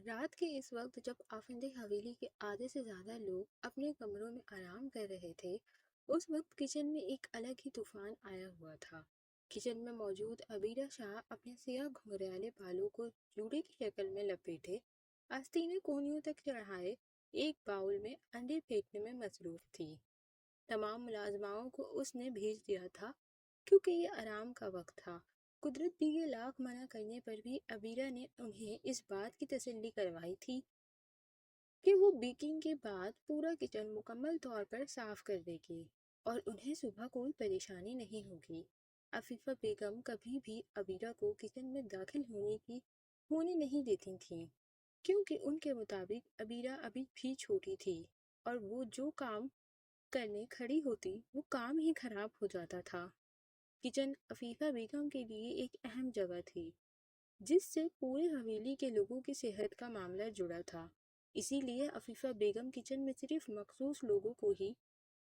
رات کے اس وقت جب آفندی حویلی کے آدھے سے زیادہ لوگ اپنے کمروں میں آرام کر رہے تھے، اس وقت کچن میں ایک الگ ہی طوفان آیا ہوا تھا۔ کچن میں موجود عبیرہ شاہ اپنے سیاہ گھنگریالے بالوں کو جوڑے کی شکل میں لپیٹے، آستینے کونیوں تک چڑھائے ایک باؤل میں انڈے پھینکنے میں مصروف تھی۔ تمام ملازماؤں کو اس نے بھیج دیا تھا کیونکہ یہ آرام کا وقت تھا۔ قدرت بھی یہ لاکھ منع کرنے پر بھی عبیرہ نے انہیں اس بات کی تسلی کروائی تھی کہ وہ بیکنگ کے بعد پورا کچن مکمل طور پر صاف کر دے گی اور انہیں صبح کوئی پریشانی نہیں ہوگی۔ عفیفہ بیگم کبھی بھی عبیرہ کو کچن میں داخل ہونے نہیں دیتی تھیں، کیونکہ ان کے مطابق عبیرہ ابھی بھی چھوٹی تھی اور وہ جو کام کرنے کھڑی ہوتی وہ کام ہی خراب ہو جاتا تھا۔ کچن عفیفہ بیگم کے لیے ایک اہم جگہ تھی جس سے پورے حویلی کے لوگوں کی صحت کا معاملہ جڑا تھا، اسی لیے عفیفہ بیگم کچن میں صرف مخصوص لوگوں کو ہی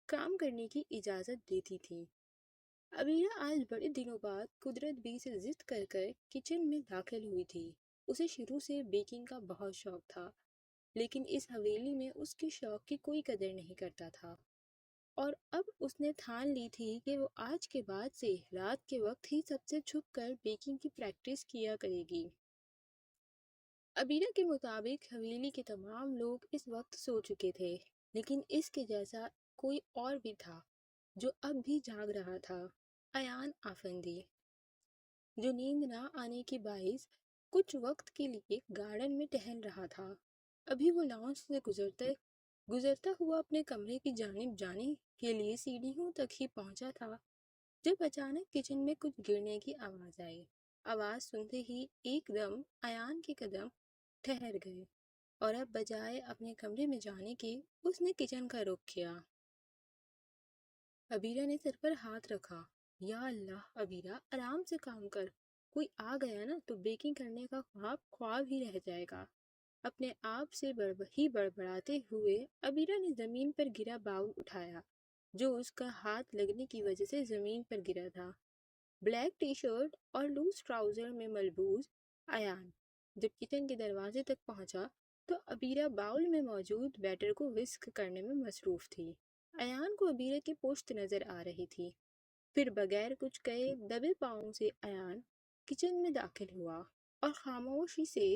کام کرنے کی اجازت دیتی تھی۔ عبیرہ آج بڑے دنوں بعد قدرت بھی سے ضد کر کر کچن میں داخل ہوئی تھی۔ اسے شروع سے بیکنگ کا بہت شوق تھا، لیکن اس حویلی میں اس کے شوق کی کوئی قدر نہیں کرتا تھا، اور اب اس نے ٹھان لی تھی کہ وہ آج کے بعد سے رات کے وقت ہی سب سے چھپ کر بیکنگ کی پریکٹس کیا کرے گی۔ عبیرہ کے مطابق حویلی کے تمام لوگ اس وقت سو چکے تھے، لیکن اس کے جیسا کوئی اور بھی تھا جو اب بھی جاگ رہا تھا، ایان آفندی، جو نیند نہ آنے کے باعث کچھ وقت کے لیے گارڈن میں ٹہل رہا تھا۔ ابھی وہ لاؤنج سے گزرتا ہوا اپنے کمرے کی جانب جانے کے لیے سیڑھیوں تک ہی پہنچا تھا جب اچانک کچن میں کچھ گرنے کی آواز آئی۔ آواز سنتے ہی ایک دم ایان کے قدم ٹھہر گئے اور اب بجائے اپنے کمرے میں جانے کے اس نے کچن کا رخ کیا۔ عبیرہ نے سر پر ہاتھ رکھا۔ یا اللہ عبیرہ، آرام سے کام کر، کوئی آ گیا نا تو بیکنگ کرنے کا خواب ہی رہ جائے گا۔ اپنے آپ سے بڑبڑاتے ہوئے عبیرہ نے زمین پر گرا باؤل اٹھایا جو اس کا ہاتھ لگنے کی وجہ سے زمین پر گرا تھا۔ بلیک ٹی شرٹ اور لوز ٹراؤزر میں ملبوس ایان جب کچن کے دروازے تک پہنچا تو عبیرہ باؤل میں موجود بیٹر کو وسک کرنے میں مصروف تھی۔ ایان کو عبیرہ کی پشت نظر آ رہی تھی، پھر بغیر کچھ کہے دبے پاؤں سے ایان کچن میں داخل ہوا اور خاموشی سے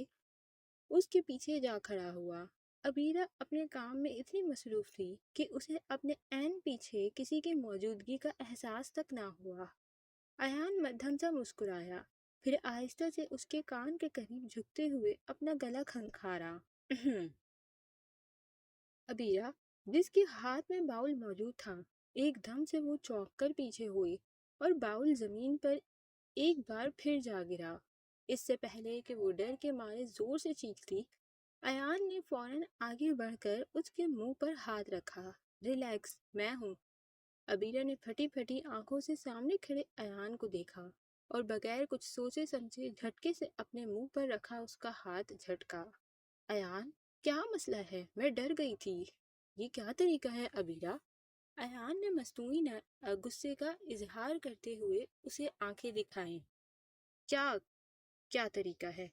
اس کے پیچھے جا کھڑا ہوا۔ عبیرہ اپنے کام میں اتنی مصروف تھی کہ اسے اپنے عین پیچھے کسی کی موجودگی کا احساس تک نہ ہوا۔ ایان مدھم سا مسکرایا، پھر آہستہ سے اس کے کان کے قریب جھکتے ہوئے اپنا گلا کھنکھارا۔ عبیرہ، جس کے ہاتھ میں باؤل موجود تھا، ایک دم سے وہ چونک کر پیچھے ہوئی اور باؤل زمین پر ایک بار پھر جا گرا۔ اس سے پہلے کہ وہ ڈر کے مارے زور سے چیختی، ایان نے فوراً آگے بڑھ کر اس کے منہ پر ہاتھ رکھا۔ ریلیکس، میں ہوں۔ عبیرہ نے پھٹی پھٹی آنکھوں سے سامنے کھڑے ایان کو دیکھا اور بغیر کچھ سوچے سمجھے جھٹکے سے اپنے منہ پر رکھا اس کا ہاتھ جھٹکا۔ ایان، کیا مسئلہ ہے؟ میں ڈر گئی تھی۔ یہ کیا طریقہ ہے عبیرہ؟ ایان نے مصنوعی غصے کا اظہار کرتے ہوئے اسے آنکھیں دکھائیں۔ کیا طریقہ ہے؟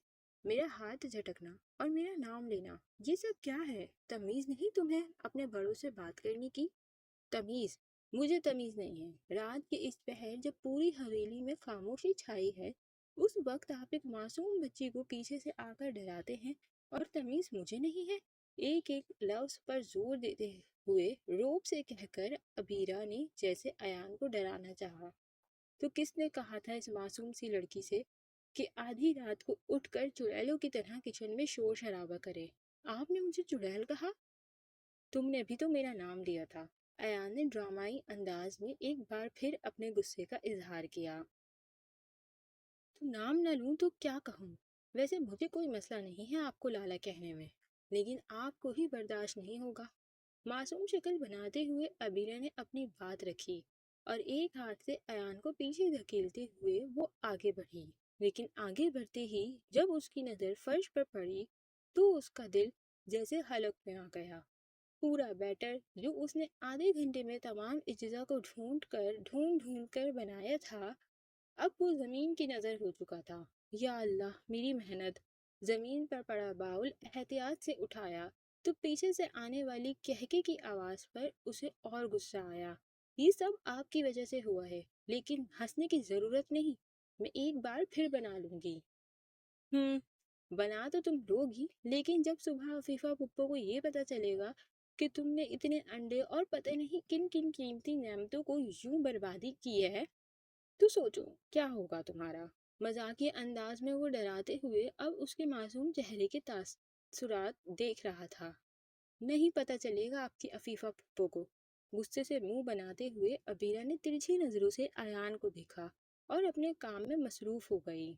میرا ہاتھ جھٹکنا اور میرا نام لینا، یہ سب کیا ہے؟ تمیز نہیں تمہیں اپنے بڑوں سے بات کرنے کی؟ تمیز؟ مجھے تمیز نہیں ہے۔ رات کے اس پہر جب پوری حویلی میں خاموشی چھائی ہے، اس وقت آپ ایک معصوم بچی کو پیچھے سے آ کر ڈراتے ہیں اور تمیز مجھے نہیں ہے؟ ایک لفظ پر زور دیتے ہوئے روب سے کہہ کر عبیرہ نے جیسے ایان کو ڈرانا چاہا۔ تو کس نے کہا تھا اس معصوم سی لڑکی سے کہ آدھی رات کو اٹھ کر چڑیلوں کی طرح کچن میں شور شرابہ کرے؟ آپ نے مجھے چڑیل کہا؟ تم نے بھی تو میرا نام لیا تھا۔ ایان نے ڈرامائی انداز میں ایک بار پھر اپنے غصے کا اظہار کیا۔ تو نام نہ لوں تو کیا کہوں؟ ویسے مجھے کوئی مسئلہ نہیں ہے آپ کو لالا کہنے میں، لیکن آپ کو ہی برداشت نہیں ہوگا۔ معصوم شکل بناتے ہوئے عبیرہ نے اپنی بات رکھی اور ایک ہاتھ سے ایان کو پیچھے دھکیلتے ہوئے وہ آگے بڑھی، لیکن آگے بڑھتے ہی جب اس کی نظر فرش پر پڑی تو اس کا دل جیسے حلق میں آ گیا۔ پورا بیٹر جو اس نے آدھے گھنٹے میں تمام اجزاء کو ڈھونڈ کر بنایا تھا، اب وہ زمین کی نظر ہو چکا تھا۔ یا اللہ، میری محنت زمین پر پڑا باؤل احتیاط سے اٹھایا تو پیچھے سے آنے والی کہکے کی آواز پر اسے اور غصہ آیا۔ یہ سب آپ کی وجہ سے ہوا ہے، لیکن ہنسنے کی ضرورت نہیں، میں ایک بار پھر بنا لوں گی۔ بنا تو تم لوگ ہی، لیکن جب صبح عفیفہ پھپھو کو یہ پتا چلے گا کہ تم نے اتنے انڈے اور پتہ نہیں کن کن قیمتی نعمتوں کو یوں بربادی کی ہے تو سوچو کیا ہوگا تمہارا۔ مزاقیہ انداز میں وہ ڈراتے ہوئے اب اس کے معصوم چہرے کے تاثرات دیکھ رہا تھا۔ نہیں پتا چلے گا آپ کی عفیفہ پھپھو کو۔ غصے سے منہ بناتے ہوئے عبیرہ نے ترچھی نظروں سے ایان کو دیکھا اور اپنے کام میں مصروف ہو گئی۔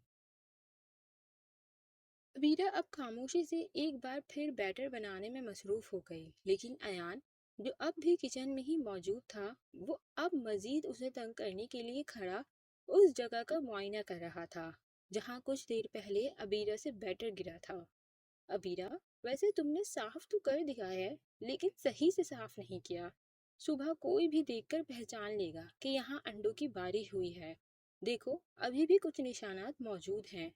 عبیرہ اب خاموشی سے ایک بار پھر بیٹر بنانے میں مصروف ہو گئی، لیکن ایان جو اب بھی کچن میں ہی موجود تھا، وہ اب مزید اسے تنگ کرنے کے لیے کھڑا اس جگہ کا معائنہ کر رہا تھا جہاں کچھ دیر پہلے عبیرہ سے بیٹر گرا تھا۔ عبیرہ، ویسے تم نے صاف تو کر دیا ہے، لیکن صحیح سے صاف نہیں کیا۔ صبح کوئی بھی دیکھ کر پہچان لے گا کہ یہاں انڈوں کی بارش ہوئی ہے۔ دیکھو ابھی بھی کچھ نشانات موجود ہیں۔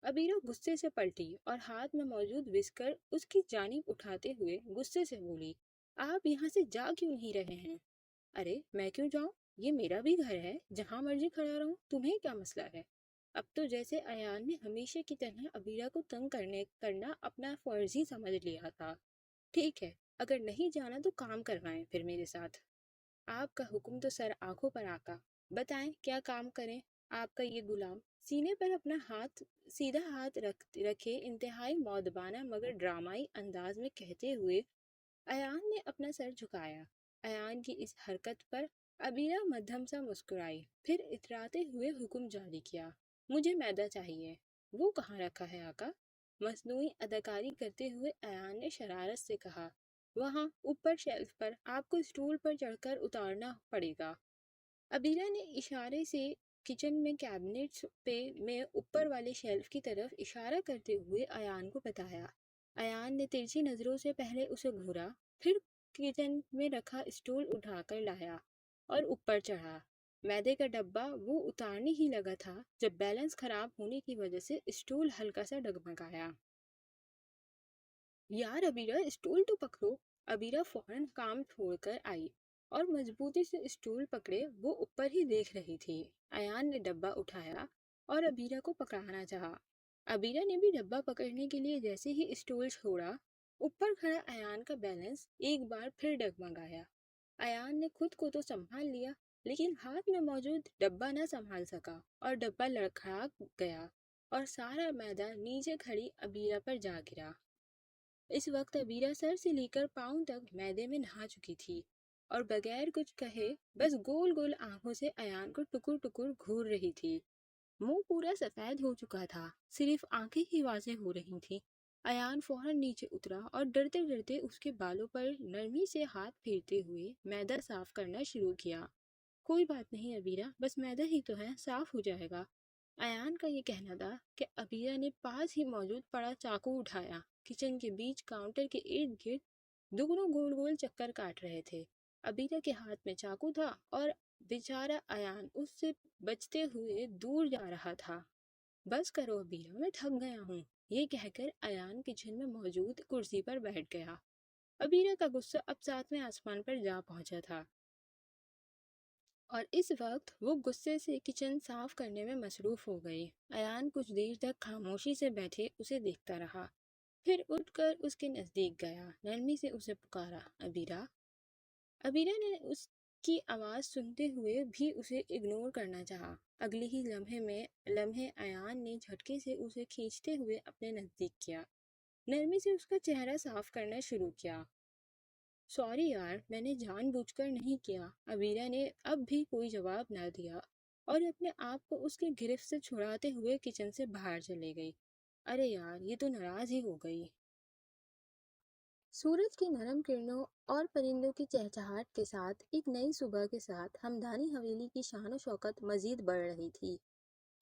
عبیرہ غصے سے پلٹی اور ہاتھ میں موجود وسکر اس کی جانب اٹھاتے ہوئے غصے سے بولی، آپ یہاں سے جا کیوں نہیں رہے ہیں؟ ارے میں کیوں جاؤں؟ یہ میرا بھی گھر ہے، جہاں مرضی کھڑا رہوں، تمہیں کیا مسئلہ ہے؟ اب تو جیسے ایان نے ہمیشہ کی طرح عبیرہ کو تنگ کرنا اپنا فرض ہی سمجھ لیا تھا۔ ٹھیک ہے، اگر نہیں جانا تو کام کروائیں پھر میرے ساتھ۔ آپ کا حکم تو سر آنکھوں پر آقا، بتائیں کیا کام کریں؟ آپ کا یہ غلام سینے پر اپنا سیدھا ہاتھ رکھے انتہائی مؤدبانہ مگر ڈرامائی انداز میں کہتے ہوئے ایان نے اپنا سر جھکایا۔ ایان کی اس حرکت پر عبیرہ مدھم سا مسکرائی، پھر اتراتے ہوئے حکم جاری کیا، مجھے میدہ چاہیے۔ وہ کہاں رکھا ہے آقا؟ مصنوعی اداکاری کرتے ہوئے ایان نے شرارت سے کہا، وہاں اوپر شیلف پر، آپ کو اسٹول پر چڑھ کر اتارنا پڑے گا۔ عبیرہ نے اشارے سے کچن میں کیبنٹس میں اوپر والے شیلف کی طرف اشارہ کرتے ہوئے ایان کو بتایا۔ ایان نے ترچھی نظروں سے پہلے اسے گھورا، پھر کچن میں رکھا اسٹول اٹھا کر لایا اور اوپر چڑھا۔ میدے کا ڈبہ وہ اتارنے ہی لگا تھا جب بیلنس خراب ہونے کی وجہ سے اسٹول ہلکا سا ڈگمگایا۔ یار عبیرہ اسٹول تو پکڑو۔ عبیرہ فوراً کام چھوڑ کر آئی اور مضبوطی سے اسٹول پکڑے وہ اوپر ہی دیکھ رہی تھی۔ ایان نے ڈبہ اٹھایا اور عبیرہ کو پکڑانا چاہا۔ عبیرہ نے بھی ڈبہ پکڑنے کے لیے جیسے ہی اسٹول چھوڑا، اوپر کھڑا ایان کا بیلنس ایک بار پھر ڈگمگایا۔ ایان نے خود کو تو سنبھال لیا، لیکن ہاتھ میں موجود ڈبہ نہ سنبھال سکا اور ڈبہ لڑکھڑا گیا اور سارا میدہ نیچے کھڑی عبیرہ پر جا گرا۔ اس وقت عبیرہ سر سے لے کر پاؤں تک میدے میں نہا چکی تھی اور بغیر کچھ کہے بس گول گول آنکھوں سے ایان کو ٹکر ٹکر گھور رہی تھی۔ منہ پورا سفید ہو چکا تھا، صرف آنکھیں ہی واضح ہو رہی تھیں۔ ایان فوراً نیچے اترا اور ڈرتے ڈرتے اس کے بالوں پر نرمی سے ہاتھ پھیرتے ہوئے میدہ صاف کرنا شروع کیا۔ کوئی بات نہیں عبیرہ، بس میدہ ہی تو ہے، صاف ہو جائے گا۔ ایان کا یہ کہنا تھا کہ عبیرہ نے پاس ہی موجود پڑا چاقو اٹھایا۔ کچن کے بیچ کاؤنٹر کے ارد گرد دگنوں گول گول چکر کاٹ رہے تھے۔ عبیرہ کے ہاتھ میں چاقو تھا اور بیچارہ ایان اس سے بچتے ہوئے دور جا رہا تھا۔ بس کرو عبیرہ، میں تھک گیا ہوں، یہ کہہ کر ایان کچن میں موجود کرسی پر بیٹھ گیا۔ عبیرہ کا غصہ اب ساتویں آسمان پر جا پہنچا تھا اور اس وقت وہ غصے سے کچن صاف کرنے میں مصروف ہو گئی۔ ایان کچھ دیر تک خاموشی سے بیٹھے اسے دیکھتا رہا، پھر اٹھ کر اس کے نزدیک گیا، نرمی سے اسے پکارا، عبیرہ۔ عبیرہ نے اس کی آواز سنتے ہوئے بھی اسے اگنور کرنا چاہا۔ اگلے ہی لمحے ایان نے جھٹکے سے اسے کھینچتے ہوئے اپنے نزدیک کیا، نرمی سے اس کا چہرہ صاف کرنا شروع کیا۔ سوری یار، میں نے جان بوجھ کر نہیں کیا۔ عبیرہ نے اب بھی کوئی جواب نہ دیا اور اپنے آپ کو اس کی گرفت سے چھڑاتے ہوئے کچن سے باہر چلے گئی۔ ارے یار، یہ تو ناراض ہی ہو گئی۔ سورج کی نرم کرنوں اور پرندوں کی چہچہاہٹ کے ساتھ ایک نئی صبح کے ساتھ ہمدانی حویلی کی شان و شوکت مزید بڑھ رہی تھی۔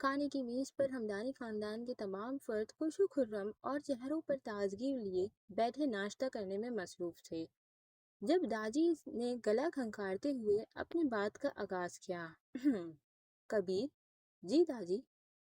کھانے کی میز پر ہمدانی خاندان کے تمام فرد خوش و خرم اور چہروں پر تازگی لیے بیٹھے ناشتہ کرنے میں مصروف تھے جب داجی نے گلا کھنکھارتے ہوئے اپنی بات کا آغاز کیا۔ کبیر، جی داجی،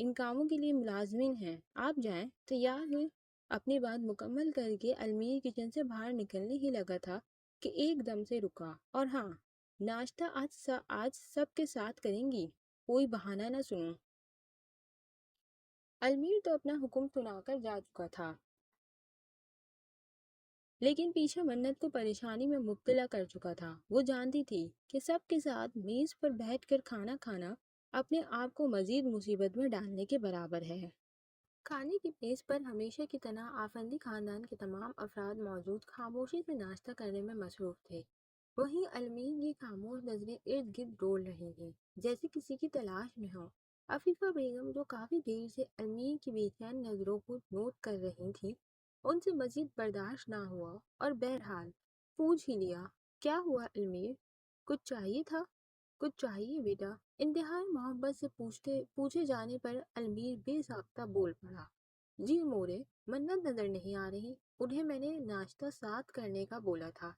ان کاموں کے لیے ملازمین ہیں، آپ جائیں۔ تیار ہوئے؟ اپنی بات مکمل کر کے المیر کچن سے باہر نکلنے ہی لگا تھا کہ ایک دم سے رکا۔ اور ہاں، ناشتہ آج سب کے ساتھ کریں گی، کوئی بہانہ نہ سنوں۔ المیر تو اپنا حکم سنا کر جا چکا تھا، لیکن پیچھے منت کو پریشانی میں مبتلا کر چکا تھا۔ وہ جانتی تھی کہ سب کے ساتھ میز پر بیٹھ کر کھانا کھانا اپنے آپ کو مزید مصیبت میں ڈالنے کے برابر ہے۔ کھانے کی میز پر ہمیشہ کی طرح آفندی خاندان کے تمام افراد موجود خاموشی سے ناشتہ کرنے میں مصروف تھے۔ وہیں المیر کی خاموش نظریں ارد گرد ڈول رہی تھیں، جیسے کسی کی تلاش میں ہو۔ عفیفہ بیگم جو کافی دیر سے المیر کی بے چین نظروں کو نوٹ کر رہی تھی، ان سے مزید برداشت نہ ہوا اور بہرحال پوچھ ہی لیا، کیا ہوا المیر؟ کچھ چاہیے تھا؟ کچھ چاہیے بیٹا؟ انتہائی محبت سے پوچھے جانے پر المیر بے ساختہ بول پڑا، جی مورے، منت نظر نہیں آ رہی، انہیں میں نے ناشتہ ساتھ کرنے کا بولا تھا۔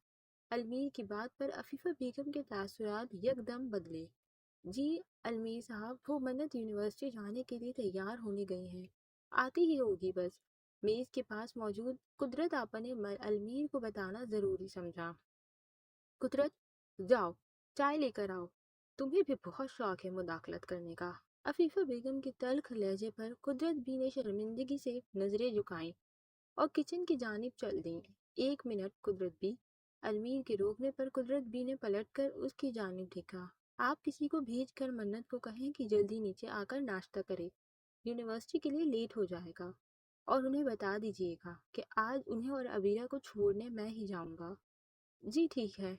المیر کی بات پر عفیفہ بیگم کے تاثرات یکدم بدلے۔ جی المیر صاحب، وہ منت یونیورسٹی جانے کے لیے تیار ہونے گئی ہیں، آتی ہی ہوگی بس۔ میز کے پاس موجود قدرت آپا نے المیر کو بتانا ضروری سمجھا۔ قدرت، جاؤ چائے لے کر آؤ، تمہیں بھی بہت شوق ہے مداخلت کرنے کا۔ عفیفہ بیگم کے تلخ لہجے پر قدرت بھی نے شرمندگی سے نظریں جھکائیں اور کچن کی جانب چل دیں۔ ایک منٹ قدرت بھی۔ المیر کے روکنے پر قدرت بھی نے پلٹ کر اس کی جانب دیکھا۔ آپ کسی کو بھیج کر منت کو کہیں کہ جلدی نیچے آ کر ناشتہ کرے، یونیورسٹی کے لیے لیٹ ہو جائے گا، اور انہیں بتا دیجیے گا کہ آج انہیں اور عبیرہ کو چھوڑنے میں ہی جاؤں گا۔ جی ٹھیک ہے۔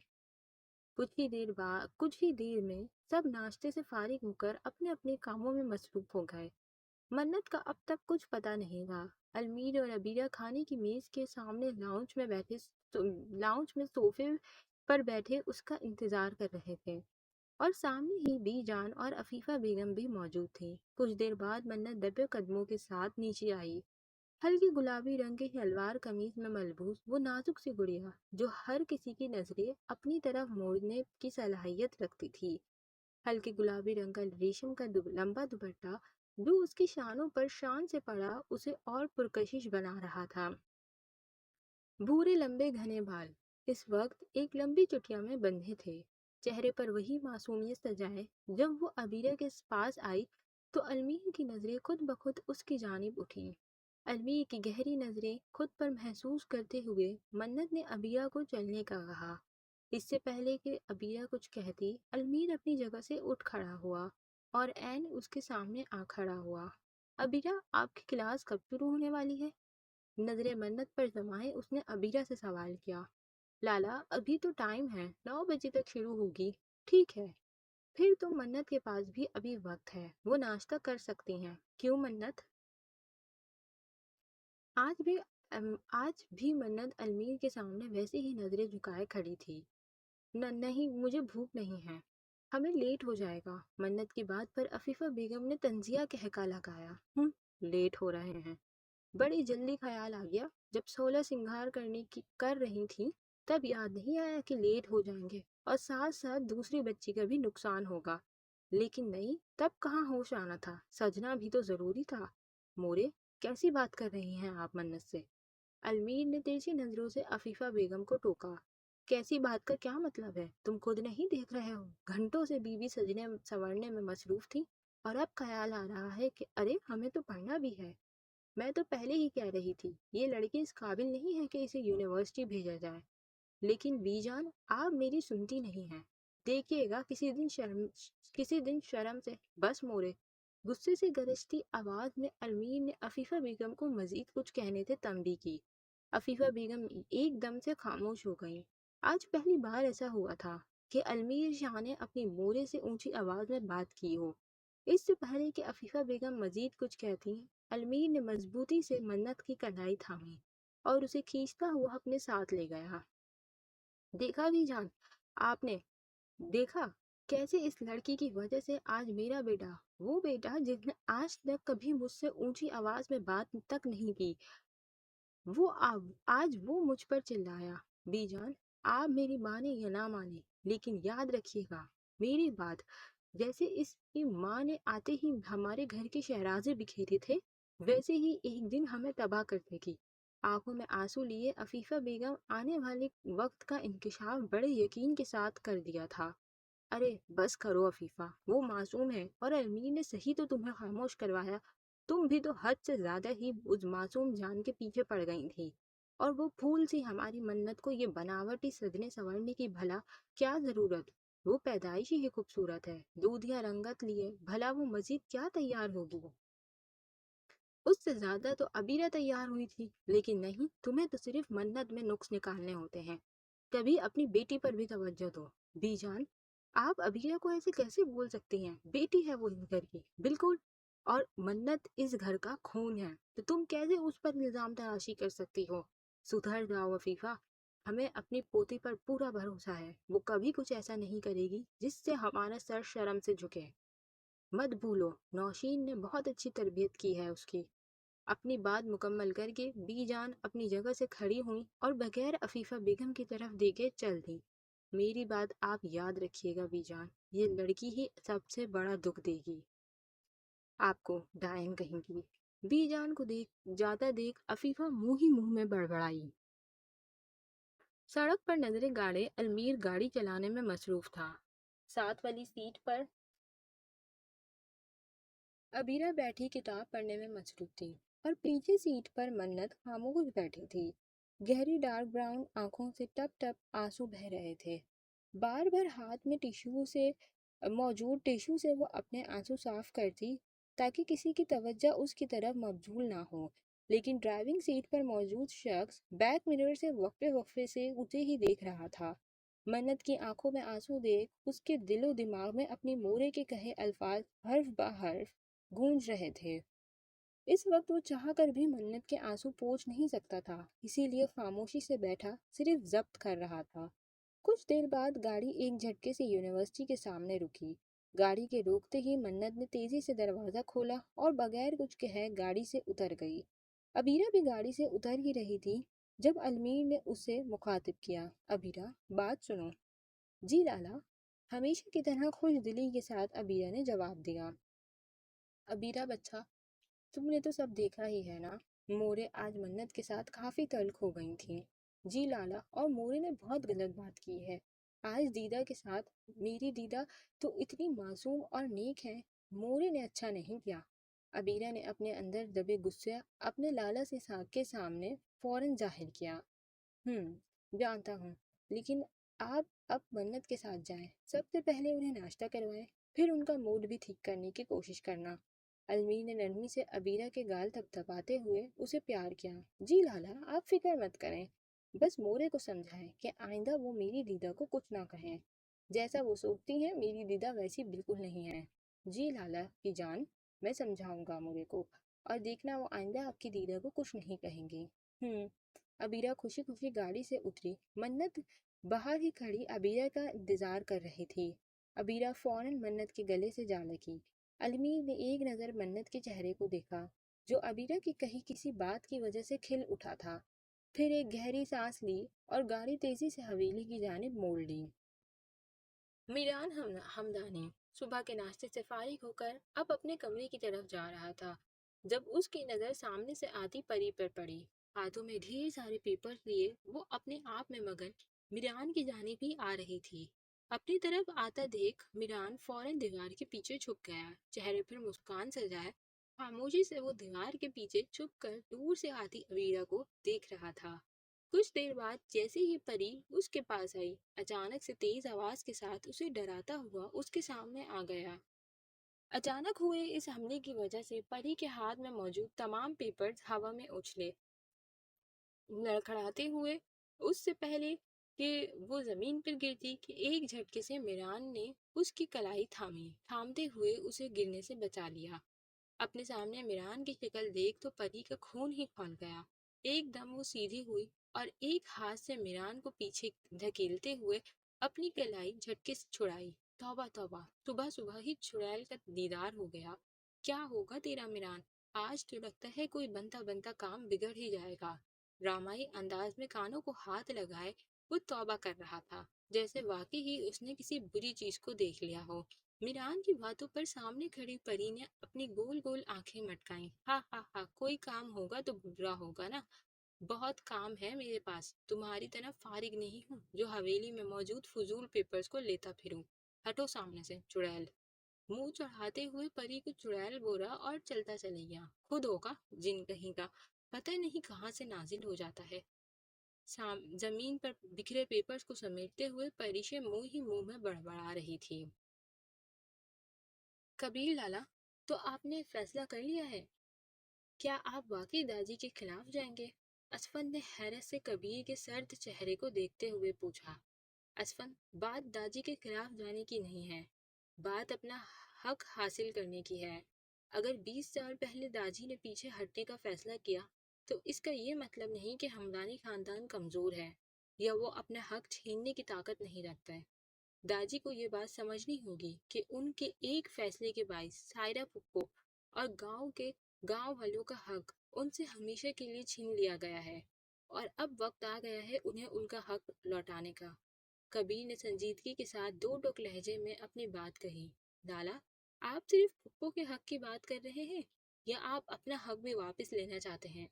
کچھ ہی دیر میں سب ناشتے سے فارغ ہو کر اپنے اپنے کاموں میں مصروف ہو گئے۔ منت کا اب تک کچھ پتہ نہیں تھا۔ المیر اور عبیرہ کھانے کی میز کے سامنے لاؤنج میں صوفے پر بیٹھے اس کا انتظار کر رہے تھے، اور سامنے ہی بی جان اور عفیفہ بیگم بھی موجود تھی۔ کچھ دیر بعد منت دبے قدموں کے ساتھ نیچے آئی۔ ہلکی گلابی رنگ کے شلوار قمیض میں ملبوس وہ نازک سی گڑیا، جو ہر کسی کی نظریں اپنی طرف موڑنے کی صلاحیت رکھتی تھی، ہلکے گلابی رنگ کا ریشم کا لمبا دوپٹہ جو اس کی شانوں پر شان سے پڑا اسے اور پرکشش بنا رہا تھا۔ بھورے لمبے گھنے بال اس وقت ایک لمبی چٹیا میں بندھے تھے، چہرے پر وہی معصومیت سجائے۔ جب وہ عبیرہ کے پاس آئی تو المیر کی نظریں خود بخود اس کی جانب اٹھیں۔ المیر کی گہری نظریں خود پر محسوس کرتے ہوئے منت نے عبیرہ کو چلنے کا کہا۔ اس سے پہلے کہ عبیرہ کچھ کہتی، المیر اپنی جگہ سے اٹھ کھڑا ہوا اور عین اس کے سامنے آ کھڑا ہوا۔ عبیرہ، آپ کی کلاس کب شروع ہونے والی ہے؟ نظریں منت پر جمائے اس نے عبیرہ سے سوال کیا۔ لالا، ابھی تو ٹائم ہے، 9 بجے تک شروع ہوگی۔ ٹھیک ہے، پھر تو منت کے پاس بھی ابھی وقت ہے، وہ ناشتہ کر سکتی ہیں۔ کیوں منت؟ آج بھی منت المیر کے سامنے ویسے ہی نظریں جھکائے کھڑی تھی۔ نہیں، مجھے بھوک نہیں ہے، ہمیں لیٹ ہو جائے گا۔ منت کی بات پر عفیفہ بیگم نے طنزیہ کہکا لگایا۔ لیٹ ہو رہے ہیں؟ بڑی جلدی خیال آ گیا، جب 16 سنگھار کر رہی تھی تب یاد نہیں آیا کہ لیٹ ہو جائیں گے اور ساتھ ساتھ دوسری بچی کا بھی نقصان ہوگا۔ لیکن نہیں، تب کہاں ہوش آنا تھا، سجنا بھی تو ضروری تھا۔ مورے، کیسی بات کر رہی ہیں آپ منت سے؟ المیر نے تیزی نظروں سے عفیفہ بیگم کو ٹوکا۔ کیسی بات کا کیا مطلب ہے؟ تم خود نہیں دیکھ رہے ہو، گھنٹوں سے بیوی سجنے سنورنے میں مصروف تھی، اور اب خیال آ رہا ہے کہ ارے ہمیں تو پڑھنا بھی ہے۔ میں تو پہلے ہی کہہ رہی تھی، یہ لڑکی اس قابل نہیں ہے کہ اسے یونیورسٹی بھیجا جائے، لیکن بی جان آپ میری سنتی نہیں ہیں۔ دیکھیے گا کسی دن شرم سے۔ بس مورے، غصے سے گرجتی آواز میں المیر نے عفیفہ بیگم کو مزید کچھ کہنے سے تنبیہ کی۔ عفیفہ بیگم ایک دم سے خاموش ہو گئیں۔ آج پہلی بار ایسا ہوا تھا کہ المیر شاہ نے اپنی مورے سے اونچی آواز میں بات کی ہو۔ اس سے پہلے کہ عفیفہ بیگم مزید کچھ کہتی، المیر نے مضبوطی سے منت کی کلائی تھامی اور اسے کھینچتا ہوا اپنے ساتھ لے گیا۔ دیکھا بھی جان، آپ نے دیکھا کیسے اس لڑکی کی وجہ سے آج میرا بیٹا، وہ بیٹا جس نے آج تک کبھی مجھ سے اونچی آواز میں بات تک نہیں کی، آج وہ مجھ پر چلایا۔ بی جان، آپ میری مانے یا نہ مانے، لیکن یاد رکھیے گا میری بات، جیسے اس کی ماں نے آتے ہی ہمارے گھر کے شہرازے بکھیرے تھے، ویسے ہی ایک دن ہمیں تباہ کر دے گی۔ آنکھوں میں آنسو لیے عفیفہ بیگم آنے والے وقت کا انکشاف بڑے یقین کے ساتھ کر دیا تھا۔ ارے بس کرو عفیفہ، وہ معصوم ہے اور امیر نے صحیح تو تمہیں خاموش کروایا، تم بھی تو حد سے زیادہ ہی اس معصوم جان کے پیچھے پڑ گئی تھی۔ اور وہ پھول سی ہماری منت کو یہ بناوٹی سجنے سنورنے کی بھلا کیا ضرورت؟ وہ پیدائش ہی خوبصورت ہے، دودھ یا رنگت لیے بھلا وہ مزید کیا تیار ہوگی؟ اس سے زیادہ تو عبیرہ تیار ہوئی تھی، لیکن نہیں، تمہیں تو صرف منت میں نقص نکالنے ہوتے ہیں۔ کبھی اپنی بیٹی پر بھی توجہ دو۔ بی جان، آپ عبیرہ کو ایسے کیسے بول سکتی ہیں؟ بیٹی ہے وہ اس گھر کی، بالکل، اور منت اس گھر کا خون ہے، تو تم کیسے اس پر الزام تراشی کر سکتی ہو؟ سدھر جاؤ عفیفہ، ہمیں اپنی پوتی پر پورا بھروسہ ہے، وہ کبھی کچھ ایسا نہیں کرے گی جس سے ہمارا سر شرم سے جھکے۔ مت بھولو، نوشین نے بہت اچھی تربیت کی ہے اس کی۔ اپنی بات مکمل کر کے بی جان اپنی جگہ سے کھڑی ہوئیں اور بغیر عفیفہ بیگم کی طرف دیکھے چل دیں۔ میری بات آپ یاد رکھیے گا بی جان، یہ لڑکی ہی سب سے بڑا دکھ دے گی آپ کو، ڈائن کہیں گی۔ بی جان کو جاتا دیکھ عفیفہ منہ ہی منہ میں بڑبڑائی۔ سڑک پر نظریں گاڑے المیر گاڑی چلانے میں مصروف تھا۔ ساتھ والی سیٹ پر عبیرہ بیٹھی کتاب پڑھنے میں مصروف تھی اور پیچھے سیٹ پر منت خاموش بیٹھی تھی۔ گہری ڈارک براؤن آنکھوں سے ٹپ ٹپ آنسو بہہ رہے تھے۔ بار بار ہاتھ میں موجود ٹیشو سے وہ اپنے آنسو صاف کرتی تاکہ کسی کی توجہ اس کی طرف مبذول نہ ہو، لیکن ڈرائیونگ سیٹ پر موجود شخص بیک مرر سے وقفے وقفے سے اسے ہی دیکھ رہا تھا۔ منت کی آنکھوں میں آنسو دیکھ اس کے دل و دماغ میں اپنی مورے کے کہے الفاظ حرف بہ حرف گونج رہے تھے۔ اس وقت وہ چاہ کر بھی منت کے آنسو پوچھ نہیں سکتا تھا، اسی لیے خاموشی سے بیٹھا صرف ضبط کر رہا تھا۔ کچھ دیر بعد گاڑی ایک جھٹکے سے یونیورسٹی کے سامنے رکی۔ گاڑی کے روکتے ہی منت نے تیزی سے دروازہ کھولا اور بغیر کچھ کہے گاڑی سے اتر گئی۔ عبیرہ بھی گاڑی سے اتر ہی رہی تھی جب المیر نے اسے مخاطب کیا۔ عبیرہ، بات سنو۔ جی لالا، ہمیشہ کی طرح خوش دلی کے ساتھ عبیرہ نے جواب دیا۔ عبیرہ بچہ، تم نے تو سب دیکھا ہی ہے نا، مورے آج منت کے ساتھ کافی تلخ ہو گئی تھیں۔ جی لالا، اور مورے نے بہت غلط بات کی ہے آج دیدہ کے ساتھ۔ میری دیدہ تو اتنی معصوم اور نیک ہے، مورے نے اچھا نہیں کیا۔ عبیرہ نے اپنے اندر دبے غصہ اپنے لالا سے کے سامنے فوراً ظاہر کیا۔ جانتا ہوں، لیکن آپ اب منت کے ساتھ جائیں، سب سے پہلے انہیں ناشتہ کروائیں، پھر ان کا موڈ بھی ٹھیک کرنے کی کوشش کرنا۔ المیر نے نرمی سے عبیرہ کے گال تھپتھپاتے ہوئے اسے پیار کیا۔ جی لالا، آپ فکر مت کریں، بس مورے کو سمجھائیں کہ آئندہ وہ میری دیدہ کو کچھ نہ کہیں۔ جیسا وہ سوچتی ہیں میری دیدہ ویسی بالکل نہیں ہے۔ جی لالا کی جان، میں سمجھاؤں گا مورے کو، اور دیکھنا وہ آئندہ آپ کی دیدہ کو کچھ نہیں کہیں گی۔ عبیرہ خوشی خوشی گاڑی سے اتری۔ منت باہر ہی کھڑی عبیرہ کا انتظار کر رہی تھی۔ عبیرہ فوراً منت کے گلے سے جا لگی۔ المیر نے ایک نظر منت کے چہرے کو دیکھا جو عبیرہ کی کہی کسی بات کی وجہ سے کھل اٹھا تھا، پھر ایک گہری سانس لی اور گاڑی تیزی سے حویلی کی جانب موڑ لی۔ میران ہمدانی صبح کے ناشتے سے فارغ ہو کر اب اپنے کمرے کی طرف جا رہا تھا جب اس کی نظر سامنے سے آتی پری پر پڑی۔ ہاتھوں میں ڈھیر سارے پیپرز لیے وہ اپنے آپ میں مگن میران کی جانب ہی آ رہی تھی۔ اپنی طرف آتا دیکھ میران فوراً دیوار کے پیچھے چھپ گیا، چہرے پر مسکان سجائے خاموشی سے وہ دیوار کے پیچھے چھپ کر دور سے آتی عبیرہ کو دیکھ رہا تھا۔ کچھ دیر بعد جیسے ہی پری اس کے پاس آئی، اچانک سے تیز آواز کے ساتھ اسے ڈراتا ہوا اس کے سامنے آ گیا۔ اچانک ہوئے اس حملے کی وجہ سے پری کے ہاتھ میں موجود تمام پیپرز ہوا میں اچھلے، لڑکھڑاتے ہوئے۔ اس سے پہلے کہ وہ زمین پر گرتی کہ ایک جھٹکے سے میران نے اس کی کلائی تھامتے ہوئے اسے گرنے سے بچا لیا۔ اپنے سامنے میران کی شکل دیکھ تو پری کا خون ہی کھول گیا۔ ایک دم وہ سیدھی ہوئی اور ایک ہاتھ سے میران کو پیچھے دھکیلتے ہوئے اپنی کلائی جھٹکے سے چھڑائی۔ توبہ توبہ، صبح صبح ہی چڑیل کا دیدار ہو گیا۔ کیا ہوگا تیرا میران، آج تو لگتا ہے کوئی بنتا بنتا کام بگڑ ہی جائے گا۔ ڈرامائی انداز میں کانوں کو ہاتھ لگائے وہ توبہ کر رہا تھا، جیسے واقعی ہی اس نے کسی بری چیز کو دیکھ لیا ہو۔ میران کی باتوں پر سامنے کھڑی پری نے اپنی گول گول آنکھیں مٹکائیں۔ ہا ہا ہا، کوئی کام ہوگا تو برا ہوگا نا، بہت کام ہے میرے پاس، تمہاری طرح فارغ نہیں ہوں جو حویلی میں موجود فضول پیپرز کو لیتا پھروں۔ ہٹو سامنے سے چڑیل۔ منہ چڑھاتے ہوئے پری کو چڑیل بولا اور چلتا چلے گیا۔ خود ہوگا جن کہیں کا، پتہ نہیں کہاں سے نازل ہو جاتا ہے۔ زمین پر بکھرے پیپرز کو سمیٹتے ہوئے پریشے منہ ہی منہ میں بڑبڑا رہی تھی۔ کبیر لالا، تو آپ نے فیصلہ کر لیا ہے؟ کیا آپ واقعی داجی کے خلاف جائیں گے؟ اسفند نے حیرت سے کبیر کے سرد چہرے کو دیکھتے ہوئے پوچھا۔ اسفند، بات داجی کے خلاف جانے کی نہیں ہے، بات اپنا حق حاصل کرنے کی ہے۔ اگر 20 سال پہلے داجی نے پیچھے ہٹنے کا فیصلہ کیا تو اس کا یہ مطلب نہیں کہ ہمدانی خاندان کمزور ہے یا وہ اپنا حق چھیننے کی طاقت نہیں رکھتا ہے۔ داجی کو یہ بات سمجھنی ہوگی کہ ان کے ایک فیصلے کے باعث سائرہ پھپھو اور گاؤں والوں کا حق ان سے ہمیشہ کے لیے چھین لیا گیا ہے، اور اب وقت آ گیا ہے انہیں ان کا حق لوٹانے کا۔ کبیر نے سنجیدگی کے ساتھ دو ٹوک لہجے میں اپنی بات کہی۔ لالا، آپ صرف پھپھو کے حق کی بات کر رہے ہیں یا آپ اپنا حق بھی واپس لینا چاہتے ہیں؟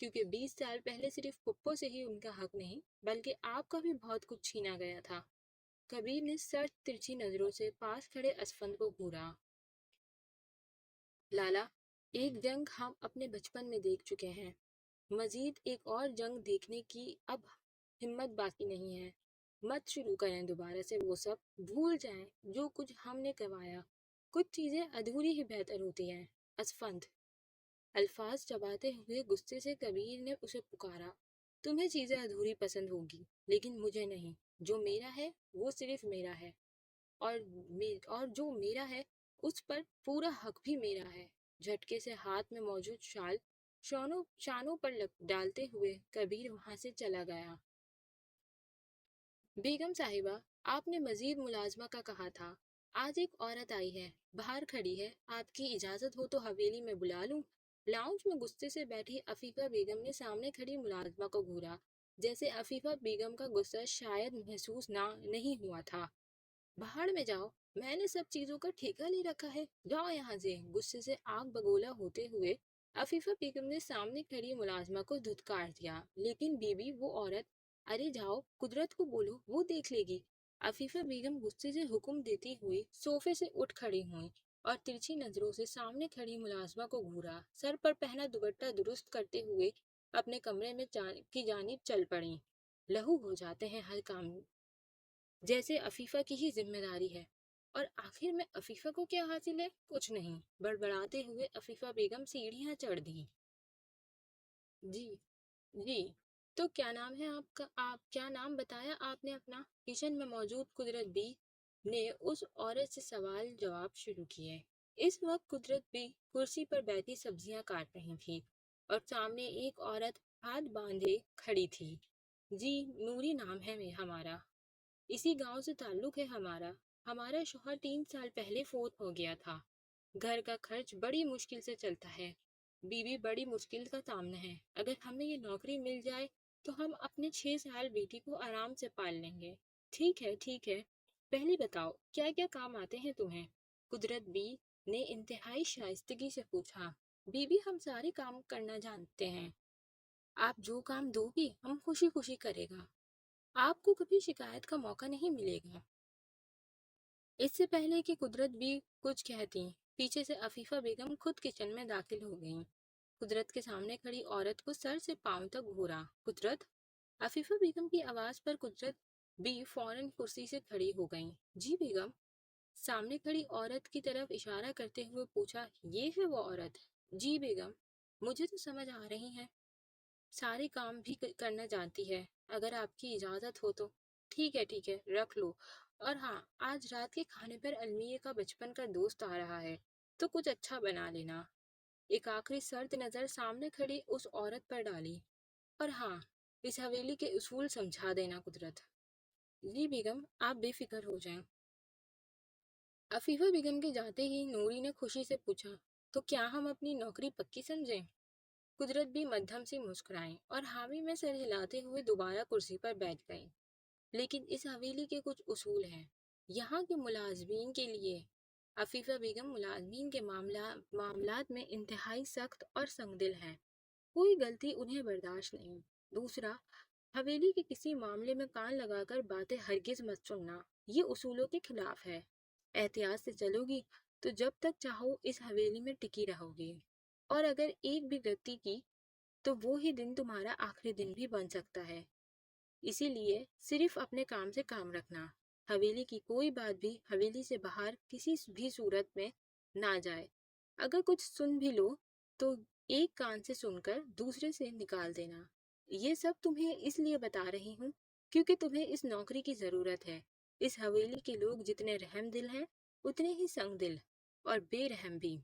کیونکہ 20 سال پہلے صرف پھپھو سے ہی ان کا حق نہیں بلکہ آپ کا بھی بہت کچھ چھینا گیا تھا۔ کبیر نے سرد ترچھی نظروں سے پاس کھڑے اسفند کو گھورا۔ لالا، ایک جنگ ہم اپنے بچپن میں دیکھ چکے ہیں، مزید ایک اور جنگ دیکھنے کی اب ہمت باقی نہیں ہے۔ مت شروع کریں دوبارہ سے وہ سب، بھول جائیں جو کچھ ہم نے کروایا۔ کچھ چیزیں ادھوری ہی بہتر ہوتی ہیں۔ اسفند، الفاظ چباتے ہوئے غصے سے کبیر نے اسے پکارا۔ تمہیں چیزیں ادھوری پسند ہوگی لیکن مجھے نہیں۔ جو میرا ہے وہ صرف میرا ہے، اور جو میرا ہے اس پر پورا حق بھی میرا ہے۔ جھٹکے سے ہاتھ میں موجود شال شانوں پر ڈالتے ہوئے کبیر وہاں سے چلا گیا۔ بیگم صاحبہ، آپ نے مزید ملازمہ کا کہا تھا۔ آج ایک عورت آئی ہے، باہر کھڑی ہے، آپ کی اجازت ہو تو حویلی میں بلا لوں؟ لاؤنج میں غصے سے بیٹھی عفیفہ بیگم نے سامنے کھڑی ملازمہ کو گھورا، جیسے عفیفہ بیگم کا غصہ شاید محسوس نہیں ہوا تھا۔ باہر میں جاؤ، میں نے سب چیزوں کا ٹھیکہ لے رکھا ہے، جاؤ یہاں سے۔ غصے سے آگ بگولا ہوتے ہوئے عفیفہ بیگم نے سامنے کھڑی ملازمہ کو دھتکار دیا۔ لیکن بی بی، وہ عورت، ارے جاؤ، قدرت کو بولو، وہ دیکھ لے گی۔ عفیفہ بیگم غصے سے حکم دیتی ہوئی صوفے سے اٹھ کھڑی ہوئیں اور ترچھی نظروں سے سامنے کھڑی ملازمہ کو گھورا، سر پر پہنا دوپٹہ درست کرتے ہوئے اپنے کمرے میں کی جانب چل پڑیں۔ لہو ہو جاتے ہیں ہر کام جیسے عفیفہ کی ہی ذمہ داری ہے، اور آخر میں عفیفہ کو کیا حاصل ہے؟ کچھ نہیں۔ بڑبڑاتے ہوئے عفیفہ بیگم سیڑھیاں چڑھ دیں۔ جی جی، تو کیا نام ہے آپ کا؟ آپ کیا نام بتایا آپ نے اپنا؟ کچن میں موجود قدرت بی نے اس عورت سے سوال جواب شروع کیے۔ اس وقت قدرت بی کرسی پر بیٹھی سبزیاں کاٹ رہی تھی اور سامنے ایک عورت ہاتھ باندھے کھڑی تھی۔ جی، نوری نام ہے ہمارا، اسی گاؤں سے تعلق ہے ہمارا۔ ہمارا شوہر 3 سال پہلے فوت ہو گیا تھا۔ گھر کا خرچ بڑی مشکل سے چلتا ہے، بیوی بڑی مشکل کا سامنا ہے۔ اگر ہمیں یہ نوکری مل جائے تو ہم اپنے 6 سال بیٹی کو آرام سے پال لیں گے۔ ٹھیک ہے ٹھیک ہے، پہلے بتاؤ کیا کیا کام آتے ہیں تمہیں؟ قدرت بی نے انتہائی شائستگی سے پوچھا۔ بی بی، ہم سارے کام کرنا جانتے ہیں، آپ جو کام دو گی ہم خوشی خوشی کرے گا، آپ کو کبھی شکایت کا موقع نہیں ملے گا۔ اس سے پہلے کہ قدرت بھی کچھ کہتی، پیچھے سے عفیفہ بیگم خود کچن میں داخل ہو گئیں۔ قدرت کے سامنے کھڑی عورت کو سر سے پاؤں تک گھورا۔ قدرت! عفیفہ بیگم کی آواز پر قدرت بھی فوراً کرسی سے کھڑی ہو گئیں۔ جی بیگم؟ سامنے کھڑی عورت کی طرف اشارہ کرتے ہوئے پوچھا۔ یہ ہے وہ عورت؟ جی بیگم، مجھے تو سمجھ آ رہی ہیں، سارے کام بھی کرنا جانتی ہے، اگر آپ کی اجازت ہو تو۔ ٹھیک ہے، رکھ لو۔ اور ہاں، آج رات کے کھانے پر المیہ کا بچپن کا دوست آ رہا ہے تو کچھ اچھا بنا لینا۔ ایک آخری سرد نظر سامنے کھڑی اس عورت پر ڈالی۔ اور ہاں، اس حویلی کے اصول سمجھا دینا قدرت۔ جی بیگم، آپ بے فکر ہو جائیں۔ عفیفہ بیگم کے جاتے ہی نوری نے خوشی سے پوچھا، تو کیا ہم اپنی نوکری پکی سمجھیں؟ قدرت بھی مدھم سی مسکرائیں اور حامی میں سر ہلاتے ہوئے دوبارہ کرسی پر بیٹھ گئیں۔ لیکن اس حویلی کے کچھ اصول ہیں، یہاں کے ملازمین کے لیے عفیفہ بیگم ملازمین کے معاملات میں انتہائی سخت اور سنگدل ہیں، کوئی غلطی انہیں برداشت نہیں۔ دوسرا، حویلی کے کسی معاملے میں کان لگا کر باتیں ہرگز مت سننا، یہ اصولوں کے خلاف ہے۔ احتیاط سے چلو گی تو جب تک چاہو اس حویلی میں ٹکی رہو گی، اور اگر ایک بھی غلطی کی تو وہی دن تمہارا آخری دن بھی بن سکتا ہے۔ اسی لیے صرف اپنے کام سے کام رکھنا، حویلی کی کوئی بات بھی حویلی سے باہر کسی بھی صورت میں نہ جائے۔ اگر کچھ سن بھی لو تو ایک کان سے سن کر دوسرے سے نکال دینا۔ یہ سب تمہیں اس لیے بتا رہی ہوں کیونکہ تمہیں اس نوکری کی ضرورت ہے۔ اس حویلی کے لوگ جتنے رحم دل ہیں اتنے ہی سنگ دل اور بے رحم بھی،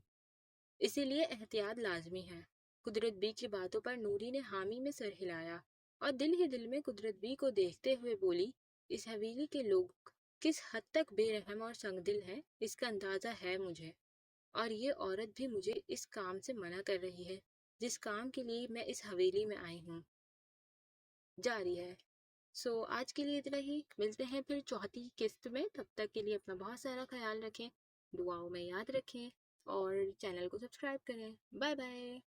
اسی لیے احتیاط لازمی ہے۔ قدرت بی کی باتوں پر نوری نے حامی میں سر ہلایا اور دل ہی دل میں قدرت بی کو دیکھتے ہوئے بولی، اس حویلی کے لوگ کس حد تک بے رحم اور سنگ دل ہیں اس کا اندازہ ہے مجھے، اور یہ عورت بھی مجھے اس کام سے منع کر رہی ہے جس کام کے لیے میں اس حویلی میں آئی ہوں۔ جاری ہے۔ آج کے لیے اتنا ہی، ملتے ہیں پھر چوتھی قسط میں، تب تک کے لیے اپنا بہت سارا خیال رکھیں، دعاؤں میں یاد رکھیں اور چینل کو سبسکرائب کریں۔ Bye bye.